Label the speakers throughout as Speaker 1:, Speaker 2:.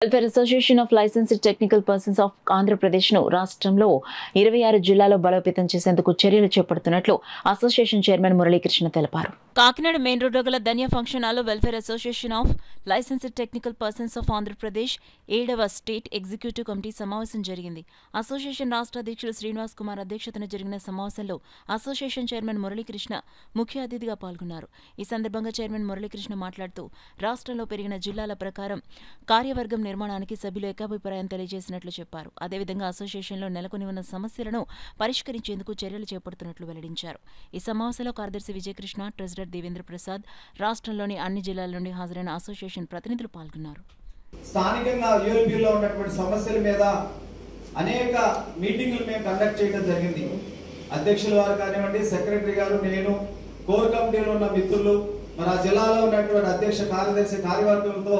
Speaker 1: Welfare association of licensed technical persons of ఆంధ్రప్రదేశ్ను రాష్ట్రంలో 26 జిల్లాల్లో బలోపేతం చేసేందుకు చర్యలు చేపడుతున్నట్లు అసోసియేషన్ చైర్మన్ మురళీకృష్ణ తెలిపారు. కాకినాడ మెయిన్ రోడ్డు గల ధన్య ఫంక్షన్ హాల్లో welfare association of licensed technical persons of Andhra Pradesh 7వ స్టేట్ ఎగ్జిక్యూటివ్ కమిటీ సమావేశం జరిగింది. అసోసియేషన్ రాష్ట్ర అధ్యక్షుడు శ్రీనివాస్ కుమార్ అధ్యక్షతన జరిగిన సమావేశంలో అసోసియేషన్ చైర్మన్ మురళీకృష్ణ ముఖ్య అతిథిగా పాల్గొన్నారు. ఈ సందర్భంగా చైర్మన్ మురళీకృష్ణ మాట్లాడుతూ రాష్ట్రంలో పెరిగిన జిల్లాల ప్రకారం కార్యవర్గం నిర్మాణానికి సభ్యులు ఏకాభిప్రాయం తెలియజేసినట్లు చెప్పారు. అదేవిధంగా అసోసియేషన్లో నెలకొని ఉన్న సమస్యలను పరిష్కరించేందుకు చర్యలు చేపడుతున్నట్లు వెల్లడించారు. ఈ సమావేశంలో కార్యదర్శి విజయకృష్ణ, ట్రెజరర్ దేవేంద్ర ప్రసాద్, రాష్ట్రంలోని అన్ని జిల్లాల నుండి హాజరైన అసోసియేషన్ ప్రతినిధులు పాల్గొన్నారు.
Speaker 2: స్థానికంగా యూఎల్బీలో ఉన్నటువంటి సమస్యల మీద అనేక మీటింగులు మేము కండక్ట్ చేయడం జరిగింది. అధ్యక్షుల వారు కానివ్వండి, సెక్రటరీ గారు, నేను, కోర్ కమిటీలో ఉన్న మిత్రులు, మన జిల్లాలో ఉన్నటువంటి అధ్యక్ష కార్యదర్శి కార్యవర్గంతో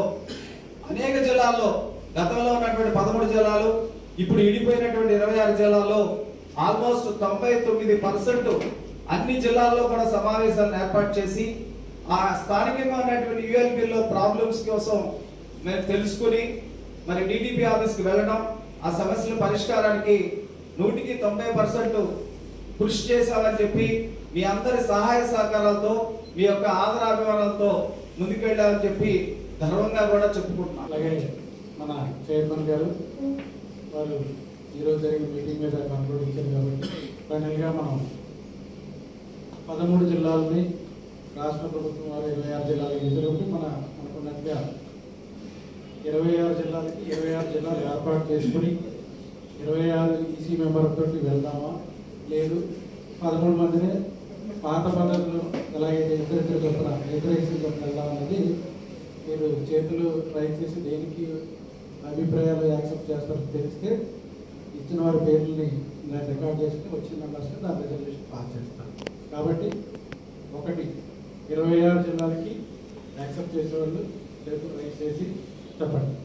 Speaker 2: అనేక జిల్లాల్లో గతంలో ఉన్నటువంటి 13 జిల్లాలు, ఇప్పుడు ఇడిపోయినటువంటి 26 జిల్లాల్లో ఆల్మోస్ట్ 99% అన్ని జిల్లాల్లో కూడా సమావేశాలను ఏర్పాటు చేసి ఆ స్థానికంగా ఉన్నటువంటి యూఎల్బీలో ప్రాబ్లమ్స్ కోసం మేము తెలుసుకుని మరి డిటిపి ఆఫీస్కి వెళ్ళడం, ఆ సమస్యల పరిష్కారానికి 100% కృషి చేశామని చెప్పి మీ అందరి సహాయ సహకారాలతో మీ యొక్క ఆదరాభిమానాలతో ముందుకెళ్ళామని చెప్పి గర్వంగా కూడా చెప్పుకుంటున్నాం.
Speaker 3: అలాగే మన చైర్మన్ గారు వారు ఈరోజు జరిగిన మీటింగ్ మీద కంక్లూడ్ ఇచ్చారు కాబట్టి ఫైనల్గా మనం 13 జిల్లాలని రాష్ట్ర ప్రభుత్వం వారు 26 జిల్లాలకు ఎదురుకు మనకున్నట్టుగా 26 జిల్లాలు ఏర్పాటు చేసుకుని 26 ఈసీ మెంబర్ తోటి వెళ్దామా, లేదు 13 మందిని పాత పద్ధతులు ఎలాగైతే ఇద్దరిద్దరు చొప్పున వెళ్దామనేది మీరు చేతులు ట్రై చేసి దేనికి అభిప్రాయాలు యాక్సెప్ట్ చేస్తారో తెలిస్తే ఇచ్చిన వారి పేర్లని రికార్డ్ చేసుకుని వచ్చిన మెంబర్స్కి దాని రిజల్యూషన్ పాస్ చేస్తారు. కాబట్టి 26 జిల్లాలకి యాక్సెప్ట్ చేసేవాళ్ళు చేతులు రైజ్ చేసి చెప్పండి.